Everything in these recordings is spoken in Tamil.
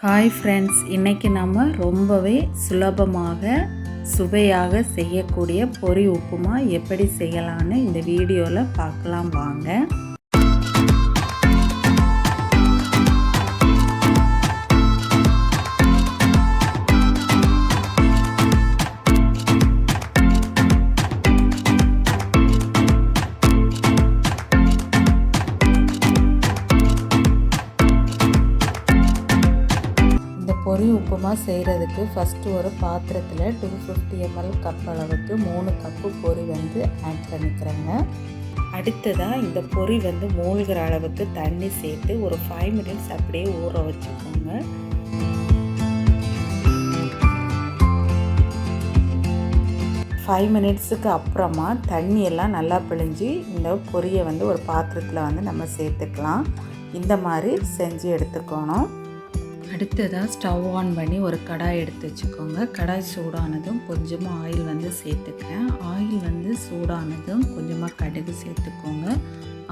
ஹாய் ஃப்ரெண்ட்ஸ், இன்றைக்கி நம்ம ரொம்பவே சுலபமாக சுவையாக செய்யக்கூடிய பொரி உப்புமா எப்படி செய்யலான்னு இந்த வீடியோவில் பார்க்கலாம் வாங்க. பொரி உப்புமா செய்கிறதுக்கு ஃபஸ்ட்டு ஒரு பாத்திரத்தில் 250 ml கப் அளவுக்கு 3 கப்பு பொரி ஆட் பண்ணிக்கிறேங்க. அடுத்ததாக இந்த பொரி மூழ்கிற அளவுக்கு தண்ணி சேர்த்து ஒரு 5 minutes அப்படியே ஊற வச்சுக்கோங்க. மினிட்ஸுக்கு அப்புறமா தண்ணியெல்லாம் நல்லா பிழிஞ்சு இந்த பொரியை ஒரு பாத்திரத்தில் நம்ம சேர்த்துக்கலாம். இந்த மாதிரி செஞ்சு எடுத்துக்கணும். அடுத்ததாக ஸ்டவ் ஆன் பண்ணி ஒரு கடாய் எடுத்து வச்சுக்கோங்க. கடாய் சூடானதும் கொஞ்சமாக ஆயில் சேர்த்துக்கிறேன். ஆயில் சூடானதும் கொஞ்சமாக கடுகு சேர்த்துக்கோங்க.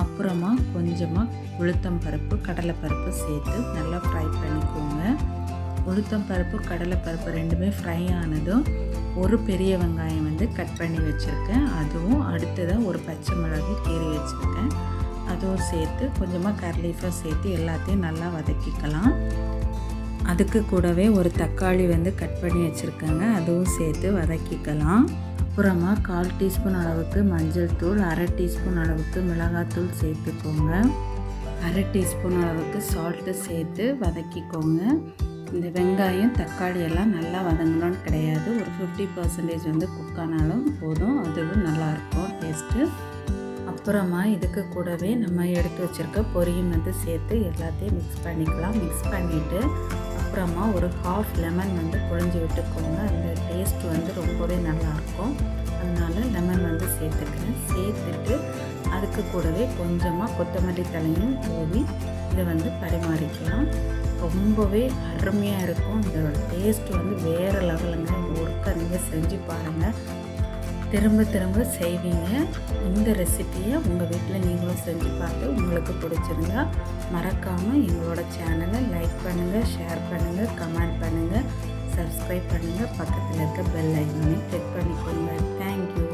அப்புறமா கொஞ்சமாக உளுத்தம் பருப்பு கடலைப்பருப்பு சேர்த்து நல்லா ஃப்ரை பண்ணிக்கோங்க. உளுத்தம் பருப்பு கடலைப்பருப்பு ரெண்டுமே ஃப்ரை ஆனதும் ஒரு பெரிய வெங்காயம் கட் பண்ணி வச்சுருக்கேன். அதுவும் அடுத்ததாக ஒரு பச்சை மிளகு கீறி வச்சுருக்கேன். அதுவும் சேர்த்து கொஞ்சமாக கர்லீஃபாக சேர்த்து எல்லாத்தையும் நல்லா வதக்கிக்கலாம். அதுக்கு கூடவே ஒரு தக்காளி கட் பண்ணி வச்சுருக்கேங்க. அதுவும் சேர்த்து வதக்கிக்கலாம். அப்புறமா 1/4 டீஸ்பூன் அளவுக்கு மஞ்சள் தூள், 1/2 டீஸ்பூன் அளவுக்கு மிளகாத்தூள் சேர்த்துக்கோங்க. 1/2 டீஸ்பூன் அளவுக்கு சால்ட்டு சேர்த்து வதக்கிக்கோங்க. இந்த வெங்காயம் தக்காளி எல்லாம் நல்லா வதங்கணும்னு கிடையாது. ஒரு 50% குக் ஆனாலும் போதும். அதுவும் நல்லாயிருக்கும் டேஸ்ட்டு. அப்புறமா இதுக்கு கூடவே நம்ம எடுத்து வச்சுருக்க பொரியும் சேர்த்து எல்லாத்தையும் மிக்ஸ் பண்ணிக்கலாம். மிக்ஸ் பண்ணிவிட்டு அப்புறமா ஒரு 1/2 லெமன் புழிஞ்சு விட்டுக்கோங்க. அந்த டேஸ்ட் ரொம்பவே நல்லாயிருக்கும். அதனால் லெமன் சேர்த்துக்கிறேன். சேர்த்துட்டு அதுக்கு கூடவே கொஞ்சமாக கொத்தமல்லி தலையும் தூவி இதை பரிமாறிக்கலாம். ரொம்பவே அருமையாக இருக்கும். இதோட டேஸ்ட் வேறு லெவலுங்க. ஒருக்கா நீங்கள் செஞ்சு பாருங்கள், திரும்ப திரும்ப செய்வீங்க. இந்த ரெசிப்பியை உங்கள் வீட்டில் நீங்களும் செஞ்சு பார்த்து உங்களுக்கு பிடிச்சிருந்தா மறக்காமல் எங்களோட சேனலை லைக் பண்ணுங்கள், ஷேர் பண்ணுங்கள், கமெண்ட் பண்ணுங்கள், சப்ஸ்கிரைப் பண்ணுங்கள். பக்கத்தில் இருக்க பெல் ஐக்கானை கிளிக் பண்ணிக்கோங்க. தேங்க்யூ.